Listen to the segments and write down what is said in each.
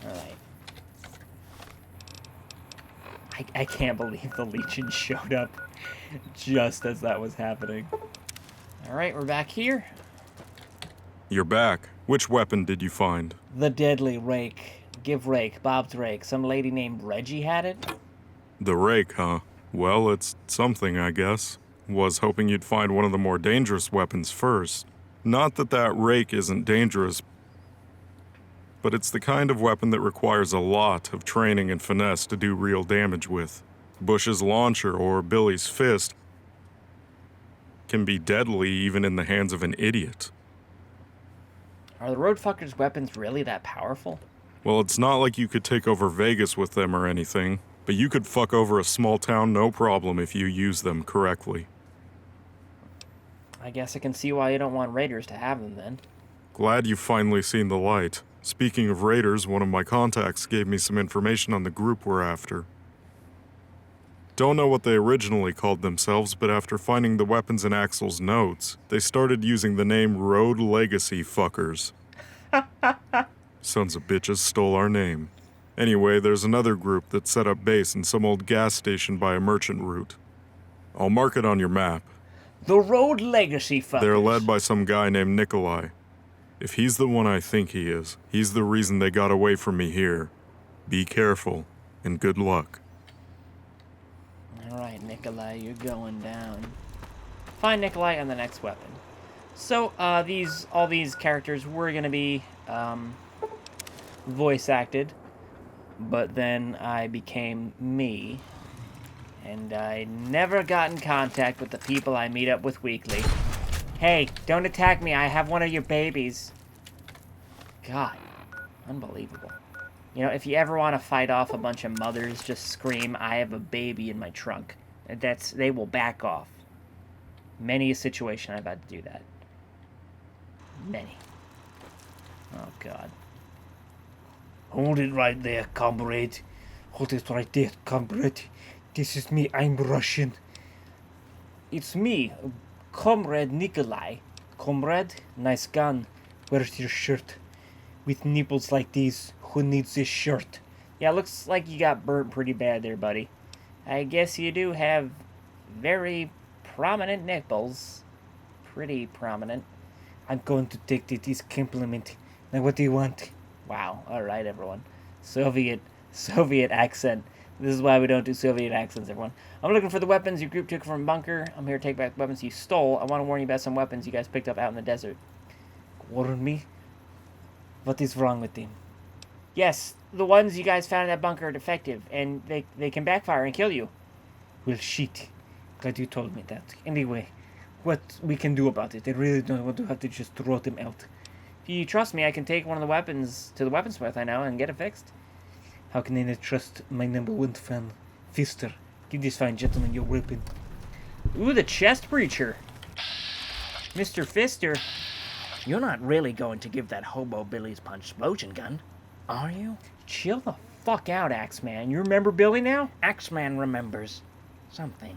Alright. I can't believe the Legion showed up just as that was happening. Alright, we're back here. You're back. Which weapon did you find? The deadly rake. Give rake, Bob's rake. Some lady named Reggie had it? The rake, huh? Well, it's something, I guess. Was hoping you'd find one of the more dangerous weapons first. Not that that rake isn't dangerous, but it's the kind of weapon that requires a lot of training and finesse to do real damage with. Bush's launcher or Billy's fist can be deadly even in the hands of an idiot. Are the Roadfuckers' weapons really that powerful? Well, it's not like you could take over Vegas with them or anything, but you could fuck over a small town no problem if you use them correctly. I guess I can see why you don't want raiders to have them then. Glad you've finally seen the light. Speaking of raiders, one of my contacts gave me some information on the group we're after. Don't know what they originally called themselves, but after finding the weapons in Axel's notes, they started using the name Road Legacy Fuckers. Sons of bitches stole our name. Anyway, there's another group that set up base in some old gas station by a merchant route. I'll mark it on your map. The Road Legacy Fuckers. They're led by some guy named Nikolai. If he's the one I think he is, he's the reason they got away from me here. Be careful, and good luck. Alright, Nikolai, you're going down. Find Nikolai on the next weapon. So, all these characters were gonna be, voice acted, but then I became me, and I never got in contact with the people I meet up with weekly. Hey, don't attack me, I have one of your babies. God, unbelievable. You know, if you ever want to fight off a bunch of mothers, just scream, I have a baby in my trunk. They will back off. Many a situation I've had to do that. Many. Oh, God. Hold it right there, comrade. Hold it right there, comrade. This is me, I'm Russian. It's me, Comrade Nikolai. Comrade, nice gun. Where's your shirt? With nipples like these, who needs this shirt? Yeah, looks like you got burnt pretty bad there, buddy. I guess you do have very prominent nipples. Pretty prominent. I'm going to take this compliment. Now what do you want? Wow, alright everyone. Soviet accent. This is why we don't do Soviet accents, everyone. I'm looking for the weapons your group took from a bunker. I'm here to take back the weapons you stole. I want to warn you about some weapons you guys picked up out in the desert. Warn me? What is wrong with them? Yes, the ones you guys found in that bunker are defective, and they can backfire and kill you. Well, shit. Glad you told me that. Anyway, what we can do about it? I really don't want to have to just throw them out. If you trust me, I can take one of the weapons to the weaponsmith I know and get it fixed. How can I not trust my number one fan, Fister? Give this fine gentleman your weapon. Ooh, the ChestBreacher. Mr. Fister. You're not really going to give that hobo Billy's punch explosion gun, are you? Chill the fuck out, Axeman. You remember Billy now? Axeman remembers something.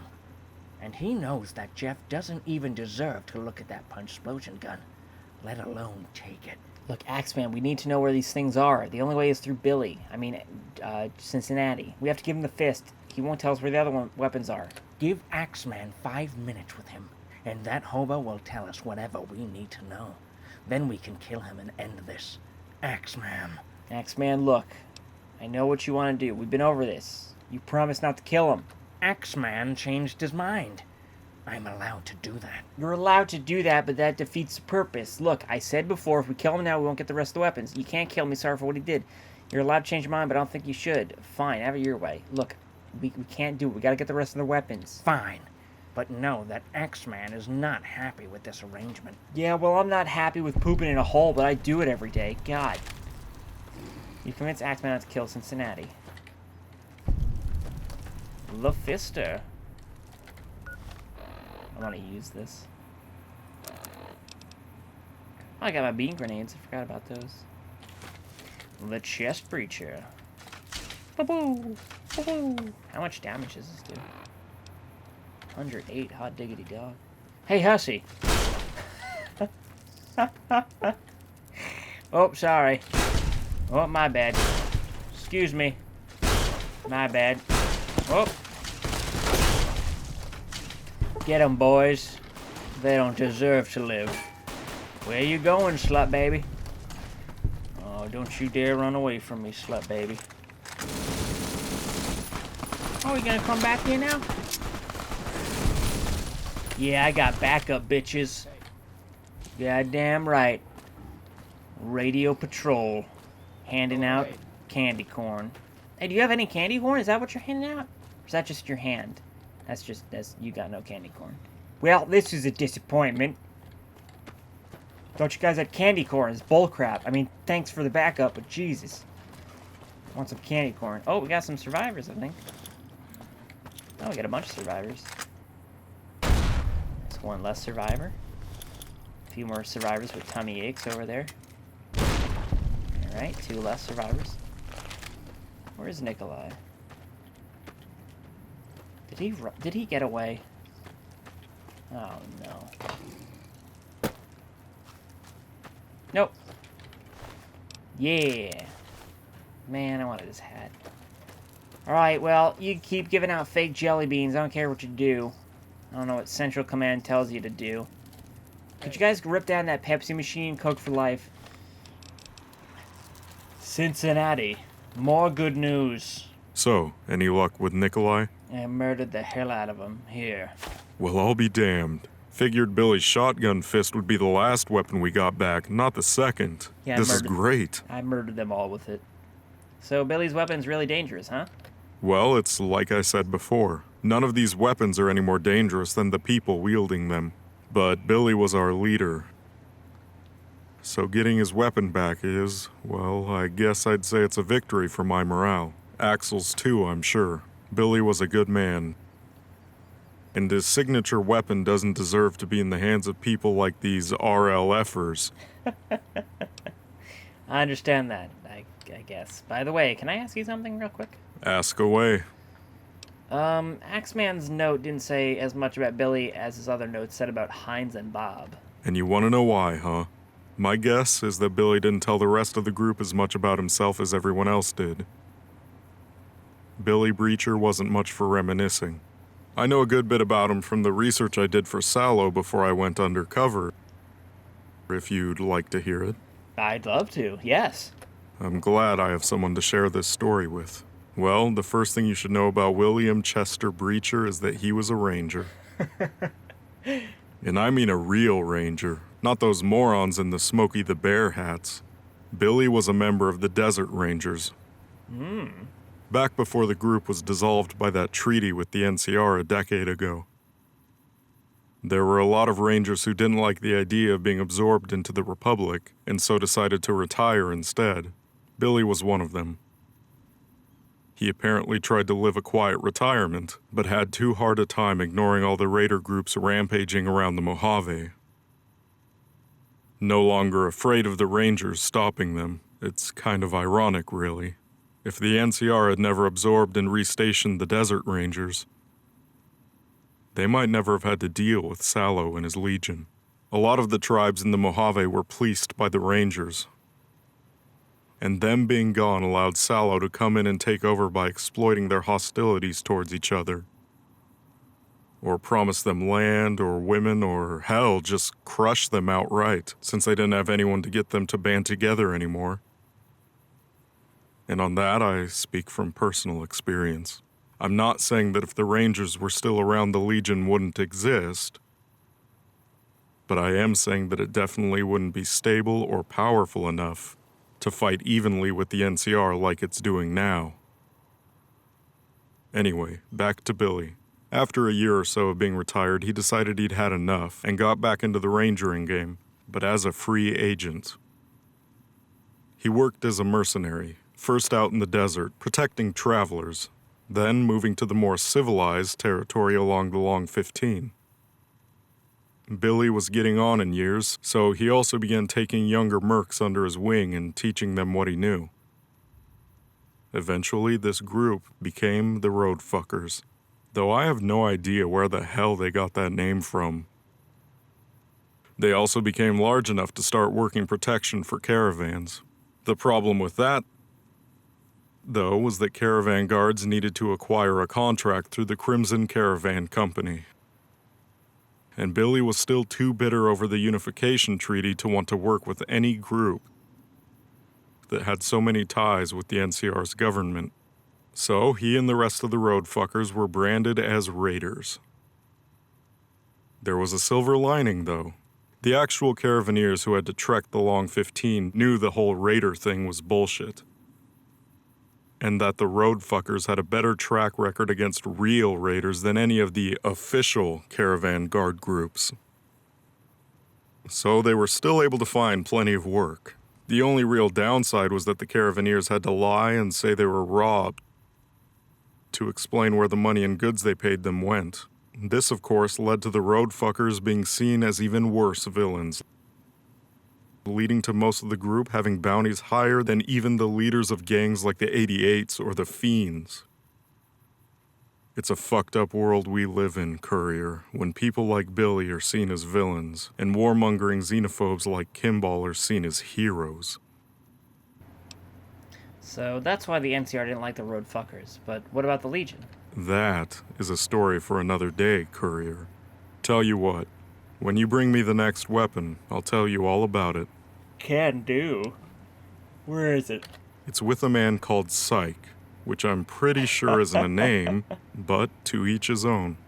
And he knows that Jeff doesn't even deserve to look at that punch explosion gun, let alone take it. Look, Axeman, we need to know where these things are. The only way is through Billy. I mean, Cincinnati. We have to give him the fist. He won't tell us where the other weapons are. Give Axeman 5 minutes with him, and that hobo will tell us whatever we need to know. Then we can kill him and end this. Axeman. Axeman, look. I know what you want to do. We've been over this. You promised not to kill him. Axeman changed his mind. I'm allowed to do that. You're allowed to do that, but that defeats the purpose. Look, I said before, if we kill him now, we won't get the rest of the weapons. You can't kill me, sorry for what he did. You're allowed to change your mind, but I don't think you should. Fine, have it your way. Look, we can't do it. We gotta get the rest of the weapons. Fine. But know that Axeman is not happy with this arrangement. Yeah, well, I'm not happy with pooping in a hole, but I do it every day. God. You convinced Axeman not to kill Cincinnati. The Fister. I want to use this. I got my bean grenades. I forgot about those. The ChestBreacher. Ba-boo! Ba-boo! How much damage does this do? 108. Hot diggity dog. Hey, hussy! Oh, sorry. Oh, my bad. Excuse me. My bad. Oh. Get 'em, boys. They don't deserve to live. Where you going, slut baby? Oh, don't you dare run away from me, slut baby. Oh, you gonna come back here now? Yeah, I got backup, bitches. Goddamn right. Radio patrol. Handing out candy corn. Hey, do you have any candy corn? Is that what you're handing out? Or is that just your hand? That's you got no candy corn. Well, this is a disappointment. Thought you guys had candy corn. It's bullcrap. I mean, thanks for the backup, but Jesus. I want some candy corn. Oh, we got some survivors, I think. Oh, we got a bunch of survivors. There's one less survivor. A few more survivors with tummy aches over there. Alright, 2 less survivors. Where's Nikolai? Did he get away? Oh no. Nope. Yeah. Man, I wanted his hat. Alright, well, you keep giving out fake jelly beans. I don't care what you do. I don't know what Central Command tells you to do. Could you guys rip down that Pepsi machine, Coke for life? Cincinnati. More good news. So, any luck with Nikolai? I murdered the hell out of him. Here. Well, I'll be damned. Figured Billy's shotgun fist would be the last weapon we got back, not the second. Yeah, this is great. I murdered them all with it. So Billy's weapon's really dangerous, huh? Well, it's like I said before. None of these weapons are any more dangerous than the people wielding them. But Billy was our leader. So getting his weapon back is, well, I guess I'd say it's a victory for my morale. Axel's too, I'm sure. Billy was a good man. And his signature weapon doesn't deserve to be in the hands of people like these RLFers. I understand that, I guess. By the way, can I ask you something real quick? Ask away. Axeman's note didn't say as much about Billy as his other notes said about Hines and Bob. And you want to know why, huh? My guess is that Billy didn't tell the rest of the group as much about himself as everyone else did. Billy Breacher wasn't much for reminiscing. I know a good bit about him from the research I did for Sallow before I went undercover, if you'd like to hear it. I'd love to, yes. I'm glad I have someone to share this story with. Well, the first thing you should know about William Chester Breacher is that he was a ranger. And I mean a real ranger, not those morons in the Smokey the Bear hats. Billy was a member of the Desert Rangers. Back before the group was dissolved by that treaty with the NCR a decade ago. There were a lot of Rangers who didn't like the idea of being absorbed into the Republic, and so decided to retire instead. Billy was one of them. He apparently tried to live a quiet retirement, but had too hard a time ignoring all the raider groups rampaging around the Mojave. No longer afraid of the Rangers stopping them. It's kind of ironic, really. If the NCR had never absorbed and restationed the Desert Rangers, they might never have had to deal with Sallow and his legion. A lot of the tribes in the Mojave were fleeced by the Rangers, and them being gone allowed Sallow to come in and take over by exploiting their hostilities towards each other. Or promise them land or women or, hell, just crush them outright, since they didn't have anyone to get them to band together anymore. And on that, I speak from personal experience. I'm not saying that if the Rangers were still around, the Legion wouldn't exist, but I am saying that it definitely wouldn't be stable or powerful enough to fight evenly with the NCR like it's doing now. Anyway, back to Billy. After a year or so of being retired, he decided he'd had enough and got back into the rangering game, but as a free agent. He worked as a mercenary, first out in the desert, protecting travelers, then moving to the more civilized territory along the Long 15. Billy was getting on in years, so he also began taking younger mercs under his wing and teaching them what he knew. Eventually, this group became the Road Fuckers, though I have no idea where the hell they got that name from. They also became large enough to start working protection for caravans. The problem with that though, was that caravan guards needed to acquire a contract through the Crimson Caravan Company. And Billy was still too bitter over the Unification Treaty to want to work with any group that had so many ties with the NCR's government. So he and the rest of the road fuckers were branded as raiders. There was a silver lining, though. The actual caravaneers who had to trek the Long 15 knew the whole raider thing was bullshit, and that the road fuckers had a better track record against real raiders than any of the official caravan guard groups. So they were still able to find plenty of work. The only real downside was that the caravaneers had to lie and say they were robbed to explain where the money and goods they paid them went. This, of course, led to the road fuckers being seen as even worse villains, leading to most of the group having bounties higher than even the leaders of gangs like the 88s or the Fiends. It's a fucked up world we live in, Courier, when people like Billy are seen as villains, and warmongering xenophobes like Kimball are seen as heroes. So that's why the NCR didn't like the road fuckers. But what about the Legion? That is a story for another day, Courier. Tell you what, when you bring me the next weapon, I'll tell you all about it. Can do. Where is it? It's with a man called Psych, which I'm pretty sure isn't a name, but to each his own.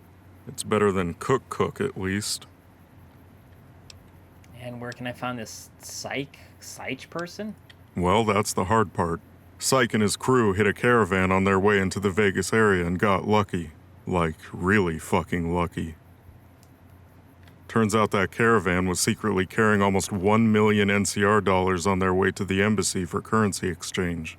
It's better than Cook at least. And where can I find this Psych person? Well, that's the hard part. Psych and his crew hit a caravan on their way into the Vegas area and got lucky. Like, really fucking lucky. Turns out that caravan was secretly carrying almost 1 million NCR dollars on their way to the embassy for currency exchange.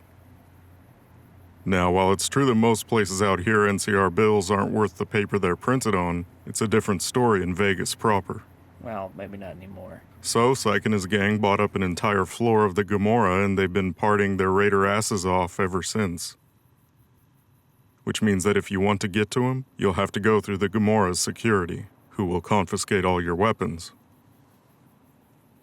Now, while it's true that most places out here NCR bills aren't worth the paper they're printed on, it's a different story in Vegas proper. Well, maybe not anymore. So, Psych and his gang bought up an entire floor of the Gomorrah, and they've been partying their raider asses off ever since. Which means that if you want to get to him, you'll have to go through the Gomorrah's security, who will confiscate all your weapons.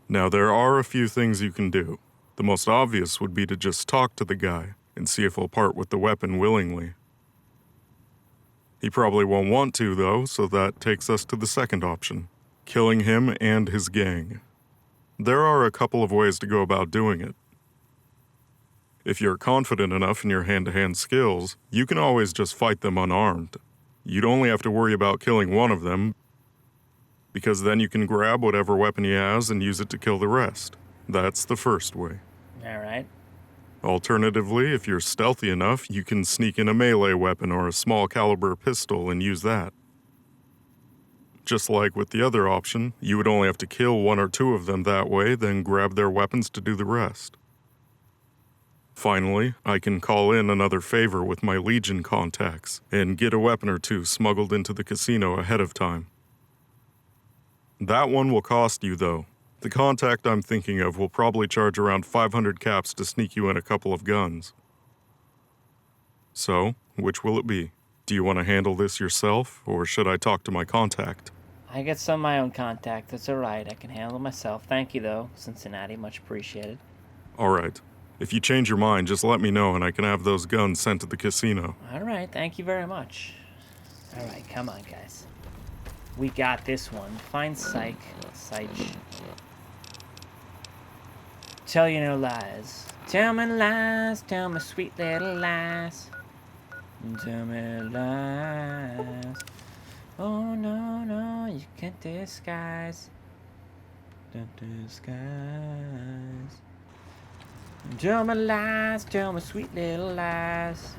Now, there are a few things you can do. The most obvious would be to just talk to the guy and see if he'll part with the weapon willingly. He probably won't want to, though, so that takes us to the second option: killing him and his gang. There are a couple of ways to go about doing it. If you're confident enough in your hand-to-hand skills, you can always just fight them unarmed. You'd only have to worry about killing one of them, because then you can grab whatever weapon he has and use it to kill the rest. That's the first way. All right. Alternatively, if you're stealthy enough, you can sneak in a melee weapon or a small caliber pistol and use that. Just like with the other option, you would only have to kill one or two of them that way, then grab their weapons to do the rest. Finally, I can call in another favor with my Legion contacts and get a weapon or two smuggled into the casino ahead of time. That one will cost you, though. The contact I'm thinking of will probably charge around 500 caps to sneak you in a couple of guns. So, which will it be? Do you want to handle this yourself, or should I talk to my contact? I get some of my own contact. That's all right. I can handle myself. Thank you, though, Cincinnati. Much appreciated. All right. If you change your mind, just let me know and I can have those guns sent to the casino. All right. Thank you very much. All right. Come on, guys. We got this one. Find Psych. Tell you no lies. Tell me lies. Tell me sweet little lies. Tell me lies. Oh, no, you can't disguise. Don't disguise. Tell me lies, tell me sweet little lies.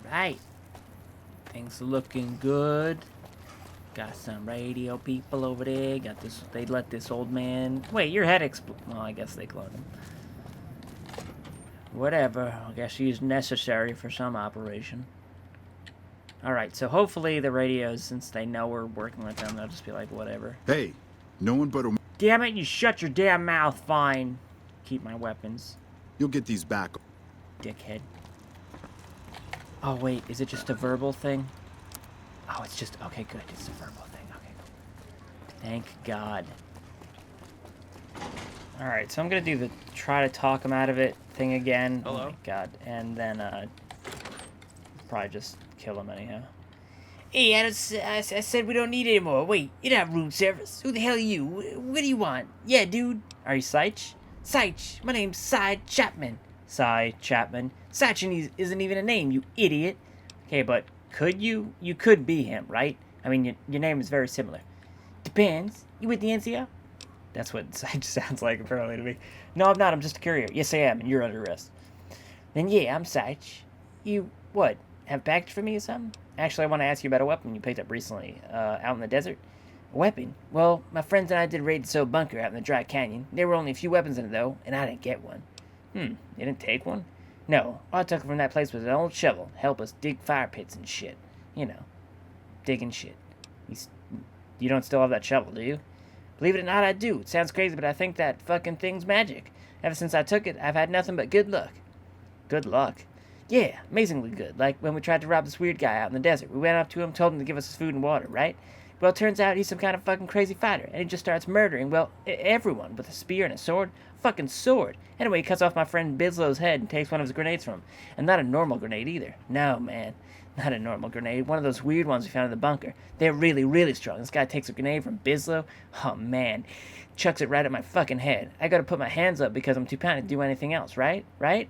Alright. Things are looking good. Got some radio people over there. Got this. They let this old man. Wait, your head explode. Well, I guess they cloned him. Whatever. I guess he's necessary for some operation. Alright, so hopefully the radios, since they know we're working with them, they'll just be like, whatever. Hey, no one but a... Damn it, you shut your damn mouth. Fine. Keep my weapons. You'll get these back. Dickhead. Oh, wait, is it just a verbal thing? Oh, it's just... Okay, good. It's a verbal thing. Okay, cool. Thank God. Alright, so I'm gonna do the try to talk him out of it thing again. Hello? Oh my God. And then, probably just kill him anyhow. Hey, I said we don't need it anymore. Wait, you're not room service. Who the hell are you? What do you want? Yeah, dude. Are you Seich? Seich. My name's Cy Chapman. Cy Chapman. Seich isn't even a name, you idiot. Okay, but could you? You could be him, right? I mean, your name is very similar. Depends. You with the NCO? That's what Seich sounds like, apparently, to me. No, I'm not. I'm just a courier. Yes, I am, and you're under arrest. Then, yeah, I'm Seich. You, what, have a package for me or something? Actually, I want to ask you about a weapon you picked up recently, out in the desert. A weapon? Well, my friends and I did raid the bunker out in the dry canyon. There were only a few weapons in it, though, and I didn't get one. You didn't take one? No, all I took from that place was an old shovel. Help us dig fire pits and shit. You know, digging shit. You don't still have that shovel, do you? Believe it or not, I do. It sounds crazy, but I think that fucking thing's magic. Ever since I took it, I've had nothing but good luck. Good luck? Yeah, amazingly good. Like when we tried to rob this weird guy out in the desert. We went up to him, told him to give us his food and water, right? Well, it turns out he's some kind of fucking crazy fighter, and he just starts murdering, well, everyone with a spear and a sword. Fucking sword. Anyway, he cuts off my friend Bislow's head and takes one of his grenades from him. And not a normal grenade either. No, man. Not a normal grenade. One of those weird ones we found in the bunker. They're really, really strong. This guy takes a grenade from Bislow. Oh, man. Chucks it right at my fucking head. I gotta put my hands up because I'm too pounded to do anything else, right? Right?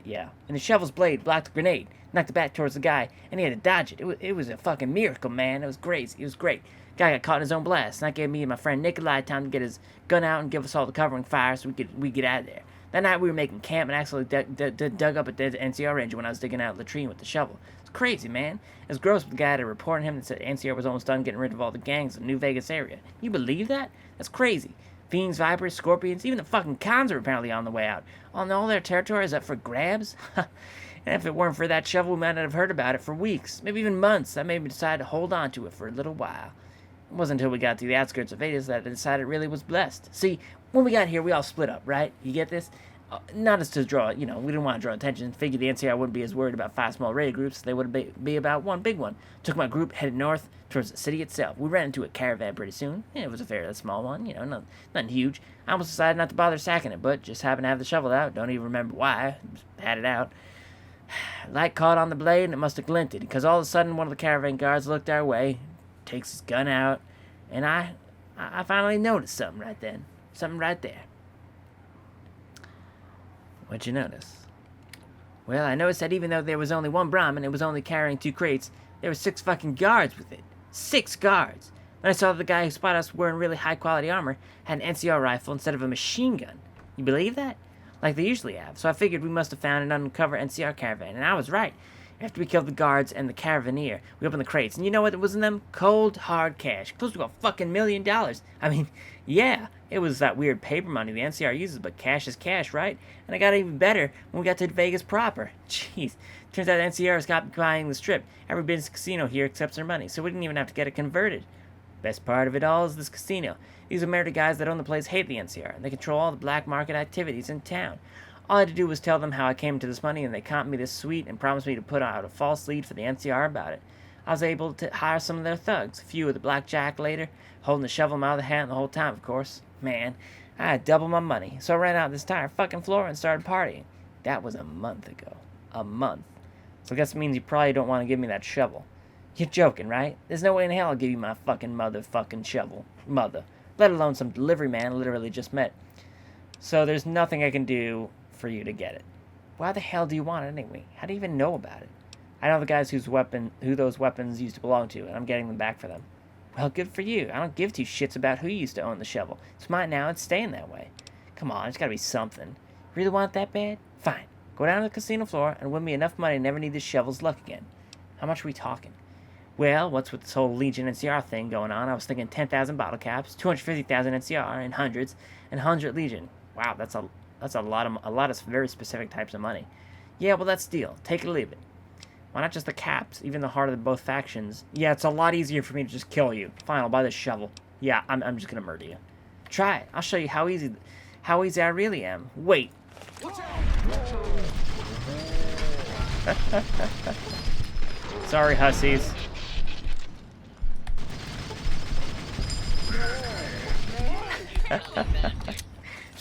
Yeah. And the shovel's blade blocked the grenade. Knocked it back towards the guy, and he had to dodge it. It was a fucking miracle, man. It was crazy. It was great. Guy got caught in his own blast, and that gave me and my friend Nikolai time to get his gun out and give us all the covering fire so we get out of there. That night we were making camp and actually dug up a dead NCR ranger when I was digging out a latrine with the shovel. It's crazy, man. It was gross, but the guy had a report on him that said NCR was almost done getting rid of all the gangs in the New Vegas area. You believe that? That's crazy. Fiends, vipers, scorpions, even the fucking cons are apparently on the way out. On all their territory is up for grabs? And if it weren't for that shovel, we might not have heard about it for weeks, maybe even months. That made me decide to hold on to it for a little while. It wasn't until we got to the outskirts of Vegas that I decided it really was blessed. See, when we got here, we all split up, right? You get this? Not as to draw, we didn't want to draw attention. Figured the NCR wouldn't be as worried about 5 small raid groups. They would be about one big one. Took my group, headed north towards the city itself. We ran into a caravan pretty soon. It was a fairly small one, nothing huge. I almost decided not to bother sacking it, but just happened to have the shovel out. Don't even remember why. Just had it out. Light caught on the blade, and it must have glinted, because all of a sudden one of the caravan guards looked our way, takes his gun out, and I finally noticed something right then. Something right there. What'd you notice? Well, I noticed that even though there was only one Brahmin, it was only carrying 2 crates, there were 6 fucking guards with it. 6 guards! Then I saw the guy who spotted us wearing really high-quality armor had an NCR rifle instead of a machine gun. You believe that? Like they usually have. So I figured we must have found an undercover NCR caravan, and I was right. After we killed the guards and the caravaneer, we opened the crates, and you know what was in them? Cold, hard cash. Close to a fucking $1 million. I mean, yeah, it was that weird paper money the NCR uses, but cash is cash, right? And it got even better when we got to Vegas proper. Jeez. Turns out NCR has got buying the strip. Every business casino here accepts their money, so we didn't even have to get it converted. Best part of it all is this casino. These American guys that own the place hate the NCR, and they control all the black market activities in town. All I had to do was tell them how I came to this money, and they comped me this suite and promised me to put out a false lead for the NCR about it. I was able to hire some of their thugs, a few with the blackjack later, holding the shovel in my other hand the whole time, of course. Man, I had double my money, so I ran out this entire fucking floor and started partying. That was a month ago. A month. So I guess it means you probably don't want to give me that shovel. You're joking, right? There's no way in hell I'll give you my fucking motherfucking shovel. Mother. Let alone some delivery man I literally just met. So there's nothing I can do for you to get it. Why the hell do you want it anyway? How do you even know about it? I know the guys who those weapons used to belong to, and I'm getting them back for them. Well, good for you. I don't give 2 shits about who used to own the shovel. It's mine now, it's staying that way. Come on, there's gotta be something. Really want it that bad? Fine. Go down to the casino floor and win me enough money to never need this shovel's luck again. How much are we talking? Well, what's with this whole Legion NCR thing going on? I was thinking 10,000 bottle caps, 250,000 NCR, and hundreds, and 100 Legion. Wow, that's a lot of very specific types of money. Yeah, well, that's the deal. Take it or leave it. Why not just the caps, even the heart of both factions? Yeah, it's a lot easier for me to just kill you. Fine, I'll buy this shovel. Yeah, I'm just gonna murder you. Try it. I'll show you how easy I really am. Wait. Sorry, hussies.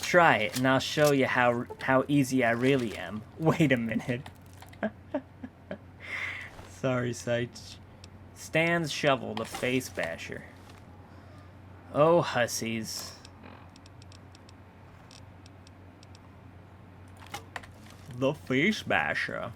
Try it, and I'll show you how easy I really am. Wait a minute. Sorry, Sight. Stan's shovel, the face basher. Oh, hussies. The face basher.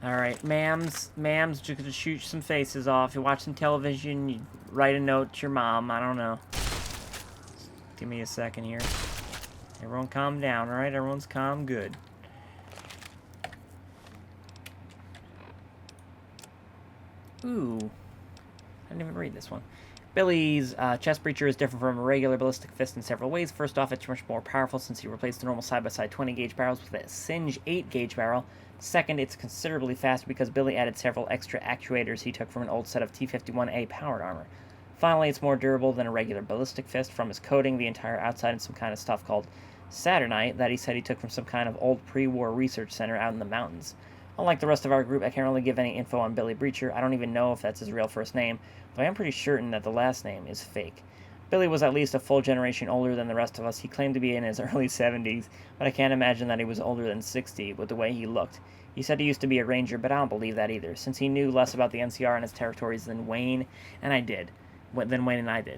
Alright, ma'ams, just gonna shoot some faces off. You're watching television, you write a note to your mom, I don't know. Give me a second here. Everyone calm down, alright? Everyone's calm, good. Ooh. I didn't even read this one. Billy's chest breacher is different from a regular ballistic fist in several ways. First off, it's much more powerful since he replaced the normal side-by-side 20-gauge barrels with a Singe 8-gauge barrel. Second, it's considerably faster because Billy added several extra actuators he took from an old set of T-51A powered armor. Finally, it's more durable than a regular ballistic fist from his coating the entire outside in some kind of stuff called Saturnite that he said he took from some kind of old pre-war research center out in the mountains. Unlike the rest of our group, I can't really give any info on Billy Breacher. I don't even know if that's his real first name, but I am pretty certain that the last name is fake. Billy was at least a full generation older than the rest of us. He claimed to be in his early 70s, but I can't imagine that he was older than 60 with the way he looked. He said he used to be a ranger, but I don't believe that either, since he knew less about the NCR and its territories than Wayne and I did.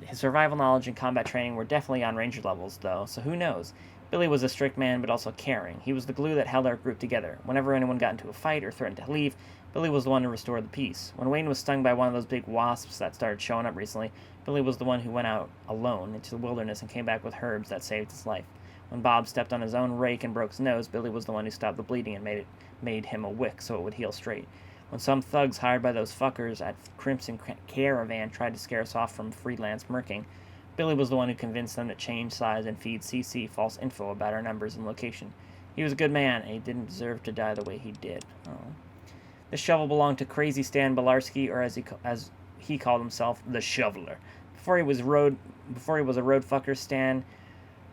His survival knowledge and combat training were definitely on ranger levels, though, so who knows? Billy was a strict man, but also caring. He was the glue that held our group together. Whenever anyone got into a fight or threatened to leave, Billy was the one to restore the peace. When Wayne was stung by one of those big wasps that started showing up recently, Billy was the one who went out alone into the wilderness and came back with herbs that saved his life. When Bob stepped on his own rake and broke his nose, Billy was the one who stopped the bleeding and made him a wick so it would heal straight. When some thugs hired by those fuckers at Crimson Caravan tried to scare us off from freelance murking, Billy was the one who convinced them to change size and feed CC false info about our numbers and location. He was a good man, and he didn't deserve to die the way he did. Oh. This shovel belonged to Crazy Stan Belarski, or as he called himself, the Shoveler. Before he was a road fucker, Stan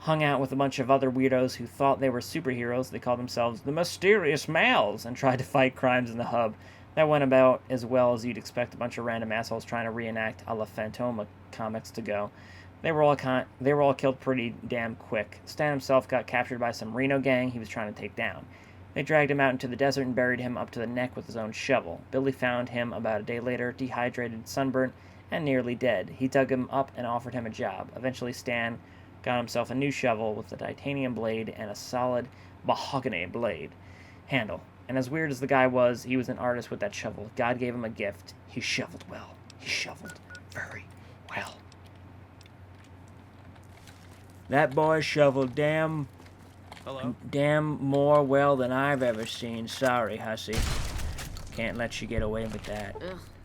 hung out with a bunch of other weirdos who thought they were superheroes. They called themselves the Mysterious Males and tried to fight crimes in the hub. That went about as well as you'd expect a bunch of random assholes trying to reenact a la Phantoma comics to go. They were all killed pretty damn quick. Stan himself got captured by some Reno gang he was trying to take down. They dragged him out into the desert and buried him up to the neck with his own shovel. Billy found him about a day later, dehydrated, sunburnt, and nearly dead. He dug him up and offered him a job. Eventually, Stan got himself a new shovel with a titanium blade and a solid mahogany blade handle. And as weird as the guy was, he was an artist with that shovel. God gave him a gift. He shoveled well. He shoveled very well. That boy shoveled damn more well than I've ever seen. Sorry, hussy. Can't let you get away with that.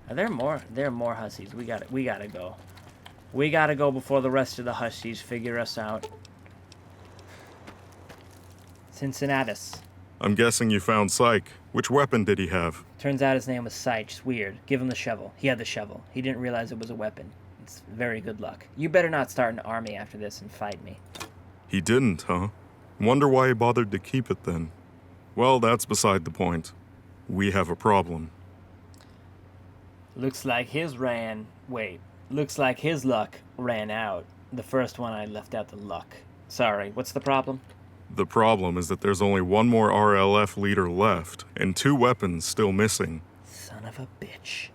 There are more hussies. We gotta go. We gotta go before the rest of the hussies figure us out. Cincinnatus. I'm guessing you found Syke. Which weapon did he have? Turns out his name was Sykes. Weird. Give him the shovel. He had the shovel. He didn't realize it was a weapon. It's very good luck. You better not start an army after this and fight me. He didn't, huh? Wonder why he bothered to keep it then. Well, that's beside the point. We have a problem. Looks like his luck ran out. The first one I left out the luck. Sorry, what's the problem? The problem is that there's only one more RLF leader left, and 2 weapons still missing. Son of a bitch.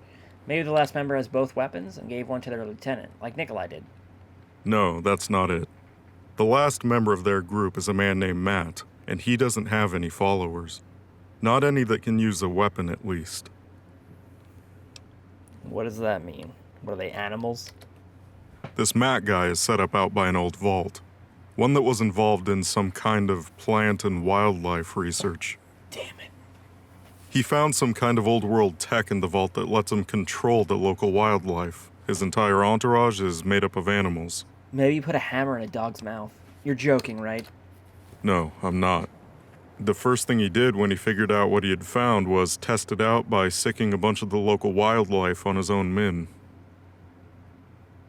Maybe the last member has both weapons and gave one to their lieutenant, like Nikolai did. No, that's not it. The last member of their group is a man named Matt, and he doesn't have any followers. Not any that can use a weapon, at least. What does that mean? What are they, animals? This Matt guy is set up out by an old vault. One that was involved in some kind of plant and wildlife research. Damn it. He found some kind of old-world tech in the vault that lets him control the local wildlife. His entire entourage is made up of animals. Maybe you put a hammer in a dog's mouth. You're joking, right? No, I'm not. The first thing he did when he figured out what he had found was test it out by sicking a bunch of the local wildlife on his own men.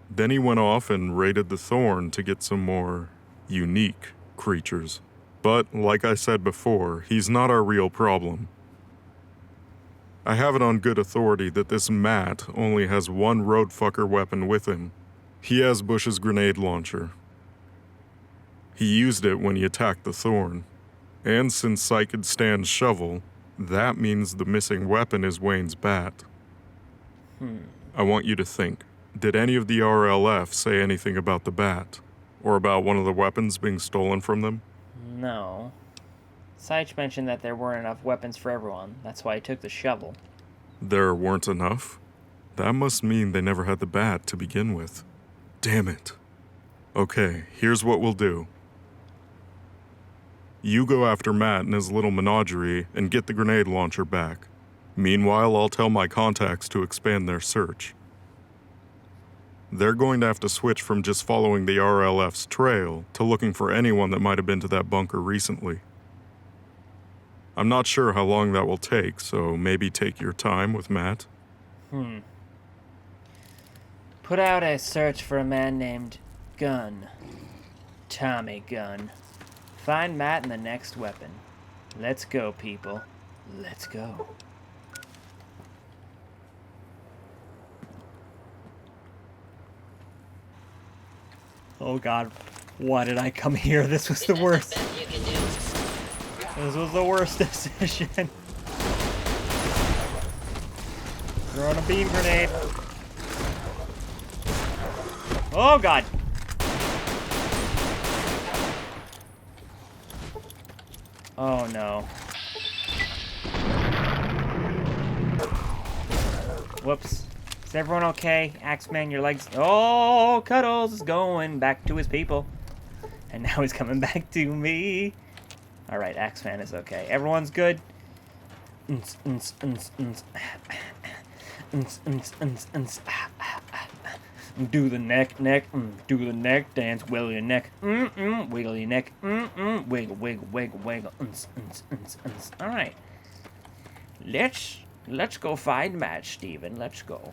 Then he went off and raided the Thorn to get some more unique creatures. But, like I said before, he's not our real problem. I have it on good authority that this Matt only has one roadfucker weapon with him. He has Bush's grenade launcher. He used it when he attacked the Thorn. And since Psyche could stand shovel, that means the missing weapon is Wayne's bat. I want you to think. Did any of the RLF say anything about the bat? Or about one of the weapons being stolen from them? No. Syche mentioned that there weren't enough weapons for everyone. That's why he took the shovel. There weren't enough? That must mean they never had the bat to begin with. Damn it. Okay, here's what we'll do. You go after Matt and his little menagerie and get the grenade launcher back. Meanwhile, I'll tell my contacts to expand their search. They're going to have to switch from just following the RLF's trail to looking for anyone that might have been to that bunker recently. I'm not sure how long that will take, so maybe take your time with Matt. Put out a search for a man named Gunn. Tommy Gunn. Find Matt and the next weapon. Let's go, people. Let's go. Oh god, why did I come here? This was the worst. This was the worst decision. Throwing a beam grenade. Oh god. Oh no. Whoops. Is everyone okay? Axeman, your legs... Oh, Cuddles is going back to his people. And now he's coming back to me. Alright, Axeman is okay. Everyone's good? Do the neck, do the neck dance, wiggle your neck, wiggle your neck, wiggle, wiggle, wiggle, wiggle, Alright. Let's go find Matt, Steven. Let's go.